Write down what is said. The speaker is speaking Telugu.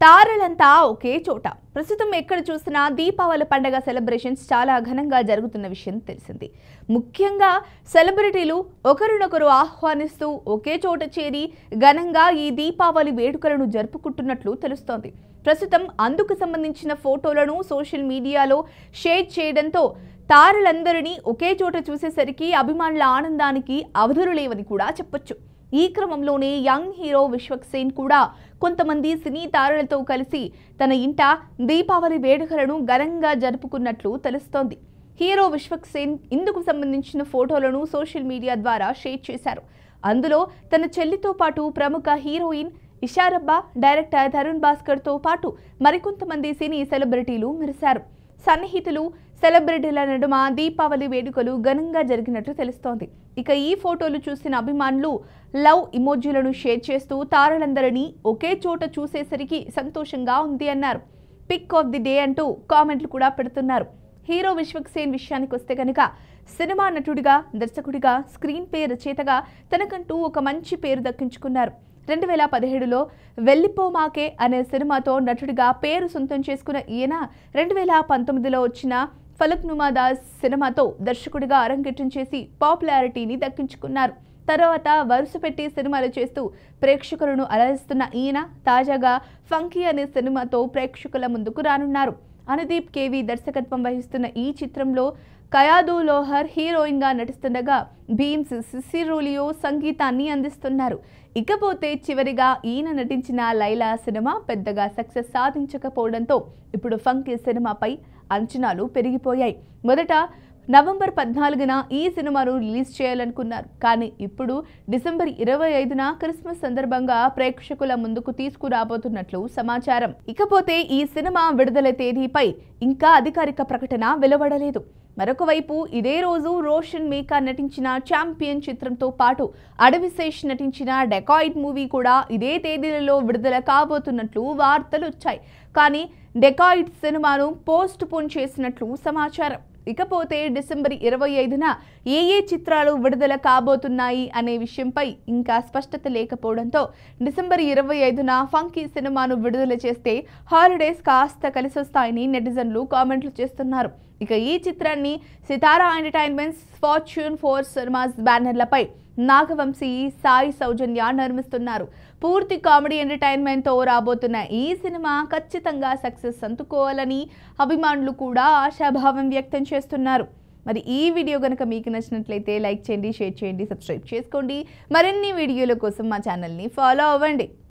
తారలంతా ఒకే చోట ప్రస్తుతం ఎక్కడ చూసినా దీపావళి పండుగ సెలబ్రేషన్స్ చాలా ఘనంగా జరుగుతున్న విషయం తెలిసింది. ముఖ్యంగా సెలబ్రిటీలు ఒకరినొకరు ఆహ్వానిస్తూ ఒకే చోట చేరి ఘనంగా ఈ దీపావళి వేడుకలను జరుపుకుంటున్నట్లు తెలుస్తోంది. ప్రస్తుతం అందుకు సంబంధించిన ఫోటోలను సోషల్ మీడియాలో షేర్ చేయడంతో తారలందరినీ ఒకే చోట చూసేసరికి అభిమానుల ఆనందానికి అవధులు లేవని కూడా చెప్పొచ్చు. ఈ క్రమంలోనే యంగ్ హీరో విశ్వక్ సేన్ కూడా కొంతమంది సినీ తారలతో కలిసి తన ఇంట దీపావళి వేడుకలను ఘనంగా జరుపుకున్నట్లు తెలుస్తోంది. హీరో విశ్వక్ సేన్ ఇందుకు సంబంధించిన ఫోటోలను సోషల్ మీడియా ద్వారా షేర్ చేశారు. అందులో తన చెల్లితో పాటు ప్రముఖ హీరోయిన్ ఇషారబ్బా, డైరెక్టర్ తరుణ్ భాస్కర్తో పాటు మరికొంతమంది సినీ సెలబ్రిటీలు మెరిశారు. సన్నిహితులు సెలబ్రిటీల నడుమ దీపావళి వేడుకలు ఘనంగా జరిగినట్లు తెలుస్తోంది. ఇక ఈ ఫోటోలు చూసిన అభిమానులు లవ్ ఇమోజీలను షేర్ చేస్తూ తారలందరినీ ఒకే చోట చూసేసరికి సంతోషంగా ఉంది అన్నారు. పిక్ ఆఫ్ ది డే అంటూ కామెంట్లు కూడా పెడుతున్నారు. హీరో విశ్వక్ సేన్ విషయానికి వస్తే కనుక సినిమా నటుడిగా, దర్శకుడిగా, స్క్రీన్ ప్లే రచయితగా తనకంటూ ఒక మంచి పేరు దక్కించుకున్నారు. 2017లో వెళ్ళిపోమాకే అనే సినిమాతో నటుడిగా పేరు సొంతం చేసుకున్న ఈయన 2019లో వచ్చిన ఫలక్నుమా దాస్ సినిమాతో దర్శకుడిగా అరంగేట్రం చేసి పాపులారిటీని దక్కించుకున్నారు. తర్వాత వరుసపెట్టి సినిమాలు చేస్తూ ప్రేక్షకులను అలరిస్తున్న ఈయన తాజాగా ఫంకీ అనే సినిమాతో ప్రేక్షకుల ముందుకు రానున్నారు. అనుదీప్ కేవి దర్శకత్వం వహిస్తున్న ఈ చిత్రంలో కయాదు లోహర్ హీరోయిన్ గా నటిస్తుండగా భీమ్స్ సిసిరోలియో సంగీతాన్ని అందిస్తున్నారు. ఇకపోతే చివరిగా ఈయన నటించిన లైలా సినిమా పెద్దగా సక్సెస్ సాధించకపోవడంతో ఇప్పుడు ఫంకీ సినిమాపై అంచనాలు పెరిగిపోయాయి. మొదట నవంబర్ 14న ఈ సినిమాను రిలీజ్ చేయాలనుకున్నారు. కానీ ఇప్పుడు డిసెంబర్ 25న క్రిస్మస్ సందర్భంగా ప్రేక్షకుల ముందుకు తీసుకురాబోతున్నట్లు సమాచారం. ఇకపోతే ఈ సినిమా విడుదల తేదీపై ఇంకా అధికారిక ప్రకటన వెలువడలేదు. మరొక వైపు ఇదే రోజు రోషన్ మేకా నటించిన ఛాంపియన్ చిత్రంతో పాటు అడవిశేష్ నటించిన డెకాయిడ్ మూవీ కూడా ఇదే తేదీలలో విడుదల కాబోతున్నట్లు వార్తలు వచ్చాయి. కానీ డెకాయిడ్ సినిమాను పోస్ట్ పోన్ చేసినట్లు సమాచారం. ఇకపోతే డిసెంబర్ 25న ఏ చిత్రాలు విడుదల కాబోతున్నాయి అనే విషయంపై ఇంకా స్పష్టత లేకపోవడంతో డిసెంబర్ 25న ఫంకీ సినిమాను విడుదల చేస్తే హాలిడేస్ కాస్త కలిసొస్తాయని నెటిజన్లు కామెంట్లు చేస్తున్నారు. ఇక ఈ చిత్రాన్ని సితారా ఎంటర్టైన్మెంట్స్, ఫార్చ్యూన్ 4 సినిమాస్ బ్యానర్లపై నాగవంశీ, సాయి సౌజన్య నిర్మిస్తున్నారు. పూర్తి కామెడీ ఎంటర్టైన్మెంట్తో రాబోతున్న ఈ సినిమా ఖచ్చితంగా సక్సెస్ అందుకోవాలని అభిమానులు కూడా ఆశాభావం వ్యక్తం చేస్తున్నారు. మరి ఈ వీడియో కనుక మీకు నచ్చినట్లయితే లైక్ చేయండి, షేర్ చేయండి, సబ్స్క్రైబ్ చేసుకోండి. మరిన్ని వీడియోల కోసం మా ఛానల్ని ఫాలో అవ్వండి.